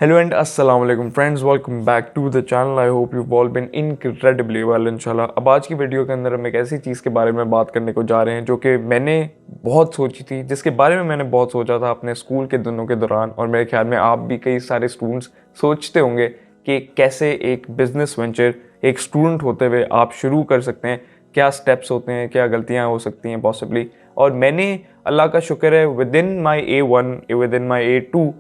Hello and assalamu alaikum friends, welcome back to the channel. I hope you've all been incredibly well इंशाल्लाह। अब आज की video के अंदर हम एक ऐसी चीज़ के बारे में बात करने को जा रहे हैं जो कि मैंने बहुत सोची थी, जिसके बारे में मैंने बहुत सोचा था अपने स्कूल के दिनों के दौरान, और मेरे ख्याल में आप भी कई सारे स्टूडेंट्स सोचते होंगे कि कैसे एक बिजनेस वेंचर एक स्टूडेंट होते हुए आप शुरू कर सकते हैं, क्या स्टेप्स होते हैं, क्या गलतियाँ हो सकती हैं पॉसिबली। और मैंने अल्लाह का शुक्र है with in my A1 with in my A2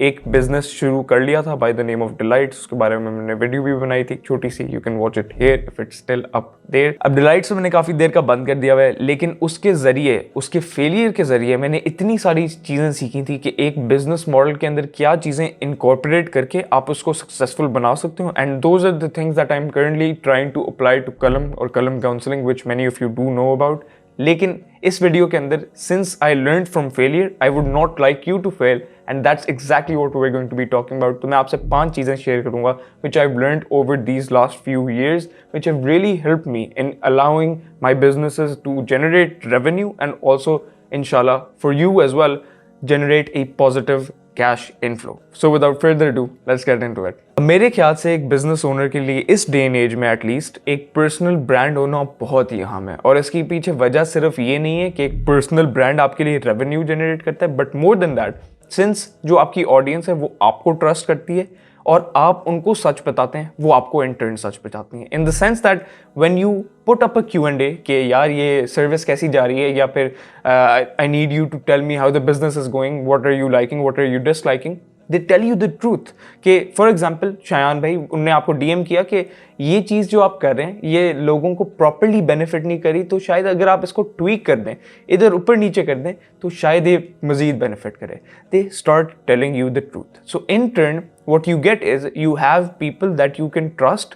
एक बिजनेस शुरू कर लिया था by the name of Delights. उसके बारे में मैंने वीडियो भी बनाई थी छोटी सी, you can watch it here if it's still up there. अब डिलाइट्स मैंने काफ़ी देर का बंद कर दिया हुआ है, लेकिन उसके ज़रिए, उसके फेलियर के ज़रिए मैंने इतनी सारी चीज़ें सीखी थी कि एक बिजनेस मॉडल के अंदर क्या चीज़ें इनकॉर्पोरेट करके आप उसको सक्सेसफुल बना सकते हो। And those are the things that I am currently trying to apply to Qalam और Qalam counselling, which many of you do know about. लेकिन इस वीडियो के अंदर, since I learn from failure, I would not like you to fail, and that's exactly what we are going to be talking about. तो मैं आपसे 5 चीज़ें share करूंगा which I have learned over these last few years, which have really helped me in allowing my businesses to generate revenue and also इंशाल्लाह for you as well generate a positive cash inflow. So without further ado, let's get into it. मेरे ख्याल से एक business owner के लिए इस day and as में at least एक पर्सनल ब्रांड होना बहुत ही अहम है, और इसके पीछे वजह सिर्फ ये नहीं है कि एक पर्सनल ब्रांड आपके लिए रेवेन्यू जनरेट करता है, but more than that, since जो आपकी ऑडियंस है वो आपको ट्रस्ट करती है और आप उनको सच बताते हैं, वो आपको इन टर्न सच बताती हैं। इन the sense that when you put up a Q&A कि यार ये सर्विस कैसी जा रही है, या फिर I need you to tell me how the business is going, what are you liking, what are you disliking, they tell you the truth. कि फॉर एग्जाम्पल शायान भाई, उनने आपको DM किया कि ये चीज़ जो आप कर रहे हैं ये लोगों को प्रॉपरली बेनिफिट नहीं करी, तो शायद अगर आप इसको ट्वीक कर दें, इधर ऊपर नीचे कर दें, तो शायद ये मजीद बेनिफिट करे। They start telling you the truth. So in turn what you get is you have people that you can trust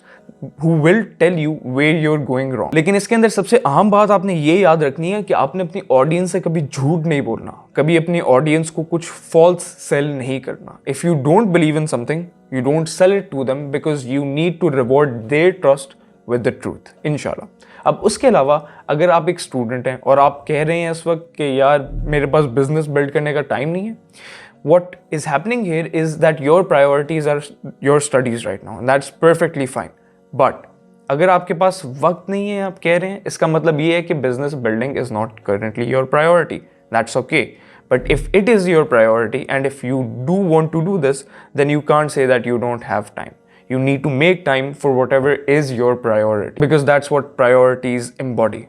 who will tell you where you're going wrong. लेकिन इसके अंदर सबसे अहम बात आपने ये याद रखनी है कि आपने अपनी ऑडियंस से कभी झूठ नहीं बोलना, कभी अपनी ऑडियंस को कुछ फॉल्स सेल नहीं करना। If you don't believe in something, you don't sell it to them, because you need to reward their trust with the truth इंशाल्लाह। अब उसके अलावा अगर आप एक स्टूडेंट हैं और आप कह रहे हैं इस वक्त कि यार मेरे पास बिजनेस बिल्ड करने का टाइम नहीं है, what is happening here is that your priorities are your studies right now, and that's perfectly fine. But अगर आपके पास वक्त नहीं है, आप कह रहे हैं, इसका मतलब ये है कि business building is not currently your priority. That's okay. But if it is your priority and if you do want to do this, then you can't say that you don't have time. You need to make time for whatever is your priority, because that's what priorities embody.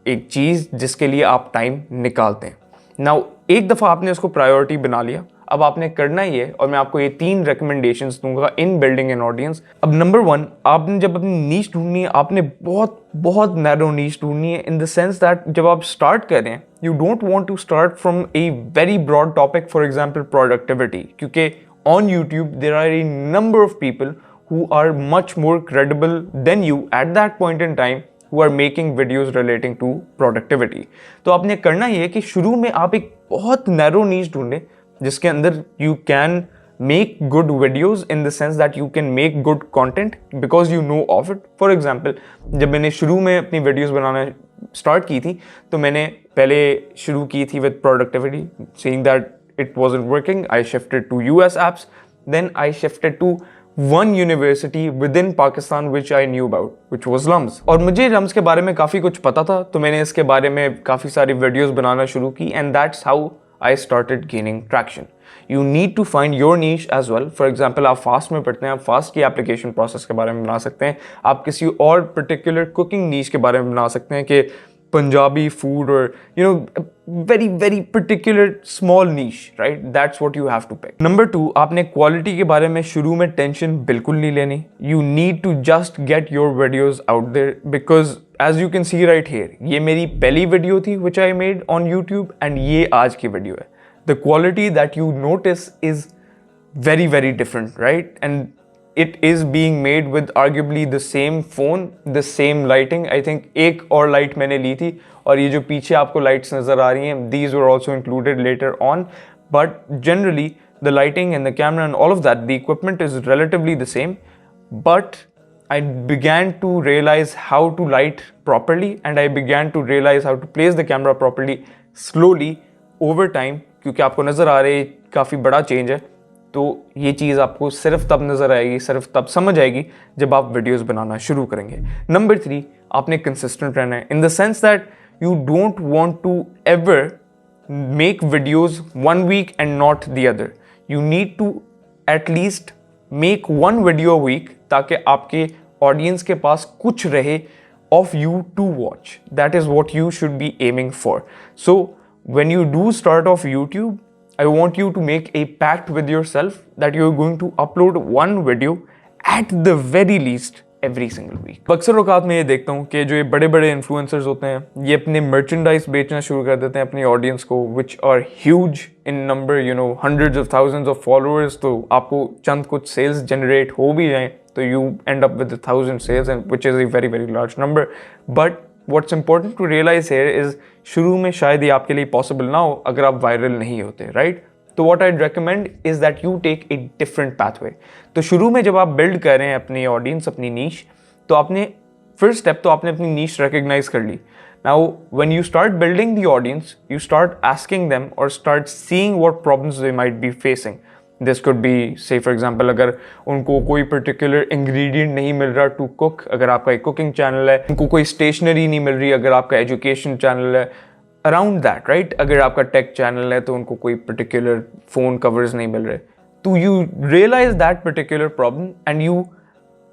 एक चीज़ जिसके लिए आप time निकालते हैं। Now एक दफ़ा आपने उसको प्रायोरिटी बना लिया, अब आपने करना ही है, और मैं आपको ये 3 रिकमेंडेशंस दूंगा इन बिल्डिंग एन ऑडियंस। अब नंबर 1, आपने जब अपनी नीश ढूंढनी है, आपने बहुत बहुत नैरो नीश ढूंढनी है, इन द सेंस दैट जब आप स्टार्ट कर रहे हैं, you don't want to start from a very broad topic, for example productivity, क्योंकि on YouTube there are a number of people who are much more credible than you at that point in time, who are making videos relating to productivity. तो आपने करना ये है कि शुरू में आप एक बहुत नैरो नीश ढूंढें जिसके अंदर you can make good videos, in the sense that you can make good content because you know of it. For example, जब मैंने शुरू में अपनी videos बनाना स्टार्ट की थी, तो मैंने पहले शुरू की थी with productivity, seeing that it wasn't working, I shifted to US apps, then I shifted to one university within Pakistan which I knew about, which was LUMS. और मुझे LUMS के बारे में काफ़ी कुछ पता था, तो मैंने इसके बारे में काफ़ी सारी वीडियोस बनाना शुरू की, and that's how I started gaining traction. You need to find your niche as well. For example, आप फास्ट में पढ़ते हैं, आप फास्ट की एप्लीकेशन प्रोसेस के बारे में बना सकते हैं, आप किसी और पर्टिकुलर कुकिंग नीच के बारे में बना सकते हैं कि पंजाबी फूड, और you know very very particular small niche, right? That's what you have to pick. Number 2, आपने क्वालिटी के बारे में शुरू में टेंशन बिल्कुल नहीं लेनी। You need to just get your videos out there, because as you can see right here, ये मेरी पहली वीडियो थी which I made on YouTube, and ये आज की वीडियो है। The quality that you notice is very very different, right? And it is being made with arguably the same phone, the same lighting. I think एक और light मैंने ली थी, और ये जो पीछे आपको लाइट्स नज़र आ रही हैं, these were also included later on, but generally the lighting and the camera and all of that, the equipment is relatively the same, but I began to realize how to light properly, and I began to realize how to place the camera properly slowly over time, क्योंकि आपको नज़र आ रही है काफ़ी बड़ा change है। तो ये चीज़ आपको सिर्फ तब नज़र आएगी, सिर्फ तब समझ आएगी जब आप वीडियोस बनाना शुरू करेंगे। नंबर 3, आपने कंसिस्टेंट रहना है, in the sense that you don't want to ever make videos 1 week and not the other. You need to at least make 1 video week, ताकि आपके ऑडियंस के पास कुछ रहे of you to watch. That is what you should be aiming for. So when you do start off YouTube, I want you to make a pact with yourself that you're going to upload 1 video at the very least every single week. अक्सर औकात में ये देखता हूँ कि जो ये बड़े बड़े इन्फ्लुएंसर्स होते हैं, ये अपने मर्चेंडाइज बेचना शुरू कर देते हैं अपनी ऑडियंस को, which are huge in number, you know, hundreds of thousands of followers. तो आपको चंद कुछ सेल्स जनरेट हो भी जाएं तो you end up with 1,000 sales, and which is a very very large number. But what's important to realize here is शुरू में शायद ये आपके लिए पॉसिबल ना हो अगर आप वायरल नहीं होते, राइट? तो what I'd recommend is that you take a different pathway. तो शुरू में जब आप बिल्ड कर रहे हैं अपनी ऑडियंस, अपनी नीश, तो आपने फर्स्ट स्टेप तो आपने अपनी नीश रिकग्नाइज कर ली. Now, when you start building the audience, you start asking them or start seeing what problems they might be facing. This could be, say for example, अगर उनको कोई particular ingredient नहीं मिल रहा to cook, अगर आपका एक cooking channel है, उनको कोई stationery नहीं मिल रही अगर आपका education channel है, around that, right? अगर आपका tech channel है तो उनको कोई particular phone covers नहीं मिल रहे, तो you realize that particular problem and you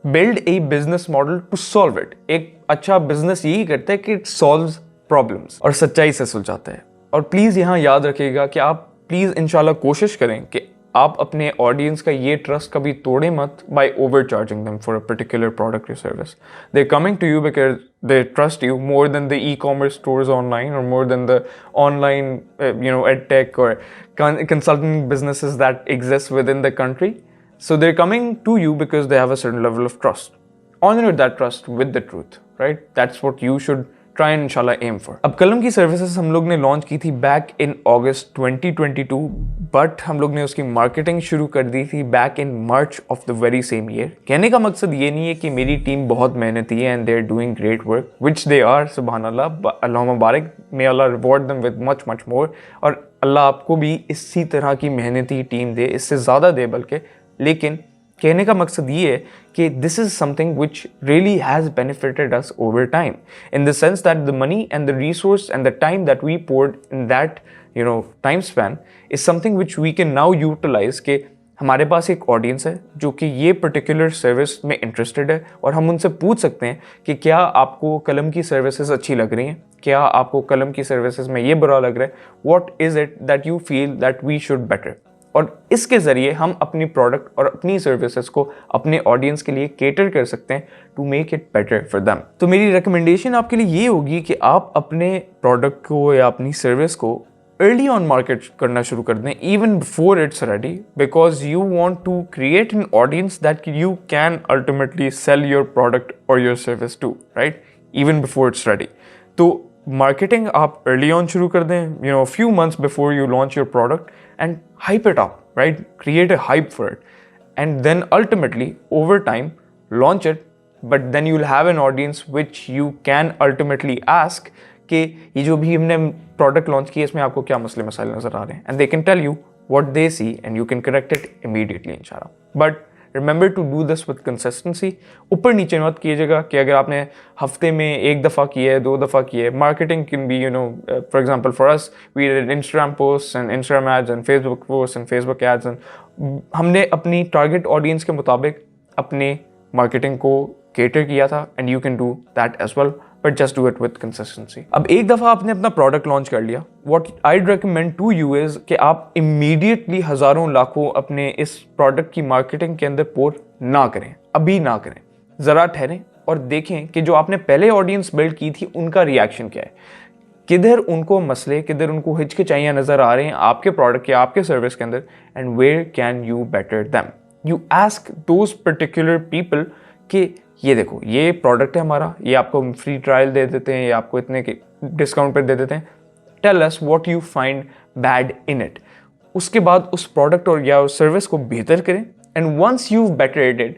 build a business model to solve it. एक अच्छा business यही करता है कि it solves problems और सच्चाई से सुलझाता है. और प्लीज़ यहाँ याद रखिएगा कि आप प्लीज़ इंशाल्लाह कोशिश करें कि आप अपने ऑडियंस का ये ट्रस्ट कभी तोड़े मत by overcharging them for a particular product or service. They're coming to you because they trust you more than the e-commerce stores online or more than the online, ed tech or consulting businesses that exist within the country. So they're coming to you because they have a certain level of trust. Honor that trust with the truth, right? That's what you should try and inshallah aim for. अब कलम की services हम लोग ने launch की थी back in August 2022, but हम लोग ने उसकी मार्केटिंग शुरू कर दी थी back in March of the very same year. कहने का मकसद ये नहीं है कि मेरी टीम बहुत मेहनती है and they are doing great work, which they are, सुभान अल्लाह, अल्लाह मुबारक, मे अल्लाह reward them with much much more. और अल्लाह आपको भी इसी तरह की मेहनती टीम दे, इससे ज़्यादा दे बल्कि. लेकिन कहने का मकसद ये है कि this is something which really has benefited us over time, in the sense that the money and the resource and the time that we poured in that time span is something which we can now utilize. कि हमारे पास एक audience है जो कि ये particular service में interested है और हम उनसे पूछ सकते हैं कि क्या आपको कलम की सर्विसेज अच्छी लग रही हैं, क्या आपको कलम की सर्विसेज में ये बुरा लग रहा है, what is it that you feel that we should better. और इसके ज़रिए हम अपनी प्रोडक्ट और अपनी सर्विसेज को अपने ऑडियंस के लिए केटर कर सकते हैं to make it better for them. तो मेरी रिकमेंडेशन आपके लिए ये होगी कि आप अपने प्रोडक्ट को या अपनी सर्विस को अर्ली ऑन मार्केट करना शुरू कर दें, even before it's ready, because you want to create an audience that you can ultimately sell your product और your service to, right, even before it's ready. तो मार्केटिंग आप early on शुरू कर दें, few months before you launch your product, and hype it up, right? Create a hype for it, and then ultimately over time launch it. But then you'll have an audience which you can ultimately ask कि ये जो भी हमने product launch किया इसमें आपको क्या मसले मसाइल नज़र आ रहे हैं, and they can tell you what they see and you can correct it immediately इंशाल्लाह. But remember to do this with consistency. ऊपर नीचे मत कीजिएगा कि अगर आपने हफ्ते में एक दफ़ा किया है, 2 दफ़ा किया है. Marketing can be, for example for us we did Instagram post and Instagram ads and Facebook post and Facebook ads, and हमने अपनी टारगेट ऑडियंस के मुताबिक अपने मार्केटिंग को केटर किया था, and you can do that as well, but just do it with consistency. अब एक दफ़ा आपने अपना प्रोडक्ट लॉन्च कर लिया, what I'd recommend to you is कि आप इमीडिएटली हज़ारों लाखों अपने इस प्रोडक्ट की मार्केटिंग के अंदर पोर ना करें, अभी ना करें. ज़रा ठहरें और देखें कि जो आपने पहले ऑडियंस बिल्ड की थी उनका रिएक्शन क्या है, किधर उनको मसले, किधर उनको हिचकिचाइयाँ नज़र आ रहे हैं आपके प्रोडक्ट या आपके सर्विस के अंदर, and where can you better them. You ask those particular people कि ये देखो ये प्रोडक्ट है हमारा, ये आपको फ्री ट्रायल दे देते हैं, ये आपको इतने के डिस्काउंट पर दे देते हैं, tell us what you find bad in it. उसके बाद उस प्रोडक्ट और या उस सर्विस को बेहतर करें, and once you bettered it,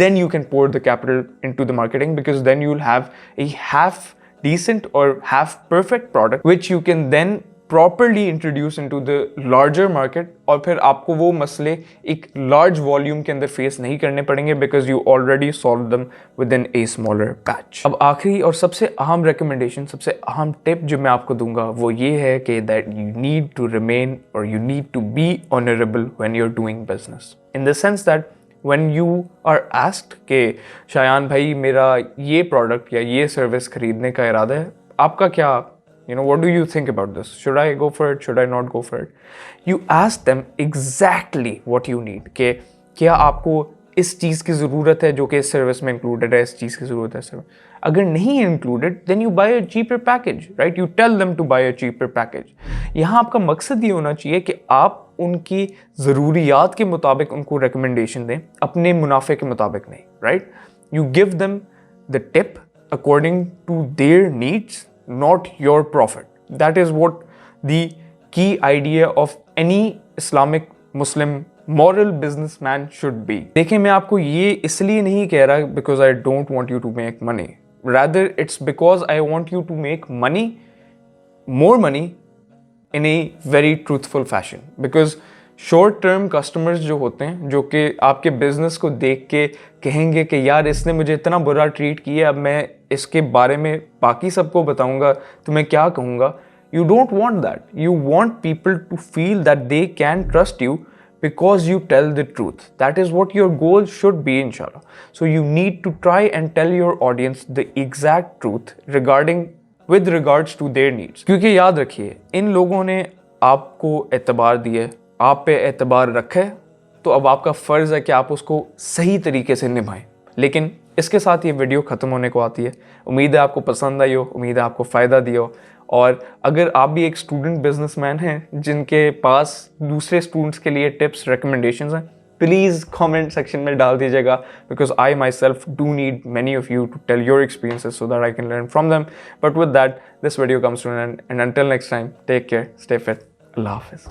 then you can pour the capital into the marketing, because then you'll have a half decent or half perfect product which you can then properly introduce into the larger market, और फिर आपको वो मसले एक large volume के अंदर face नहीं करने पड़ेंगे because you already solve them with in a smaller patch. अब आखिरी और सबसे अहम रिकमेंडेशन, सबसे अहम टिप जो मैं आपको दूंगा वो ये है कि that you need to remain और you need to be honourable when you are doing business, in the sense that when you are asked कि शायान भाई मेरा ये प्रोडक्ट या ये सर्विस खरीदने का इरादा है, आपका क्या, what do you think about this? Should I go for it? Should I not go for it? You ask them exactly what you need, कि क्या आपको इस चीज़ की ज़रूरत है जो कि इस सर्विस में इंक्लूडेड है, इस चीज़ की ज़रूरत है सर्विस। अगर नहीं है included, then you buy a cheaper package, right? You tell them to buy a cheaper package. यहाँ आपका मकसद ये होना चाहिए कि आप उनकी ज़रूरियात के मुताबिक उनको रिकमेंडेशन दें, अपने मुनाफे के मुताबिक नहीं, right? You give them the tip according to their needs, not your profit. That is what the key idea of any Islamic Muslim moral businessman should be. देखिए, मैं आपको ये इसलिए नहीं कह रहा because I don't want you to make money, rather it's because I want you to make money, more money, in a very truthful fashion. Because short term customers जो होते हैं, जो कि आपके बिजनेस को देख के कहेंगे कि यार इसने मुझे इतना बुरा ट्रीट किया, अब मैं इसके बारे में बाकी सबको बताऊंगा तो मैं क्या कहूँगा, you don't want that. You want people to feel that they can trust you because you tell the truth. That is what your goal should be, inshallah. So you need to try and tell your audience the exact truth with regards to their needs. क्योंकि याद रखिए, इन लोगों ने आपको एतबार दिए, आप पे एतबार रखे, तो अब आपका फ़र्ज़ है कि आप उसको सही तरीके से निभाएं। लेकिन इसके साथ ये वीडियो ख़त्म होने को आती है। उम्मीद है आपको पसंद आई हो, उम्मीद है आपको फ़ायदा दिया हो। और अगर आप भी एक स्टूडेंट बिजनेसमैन हैं जिनके पास दूसरे स्टूडेंट्स के लिए टिप्स, रिकमेंडेशंस हैं, प्लीज़ कमेंट सेक्शन में डाल दीजिएगा, because I myself do need many of you to tell your experiences so that I can learn from them. But with that this video comes to an end until next time, take care, stay fit, अल्लाह हाफिज़।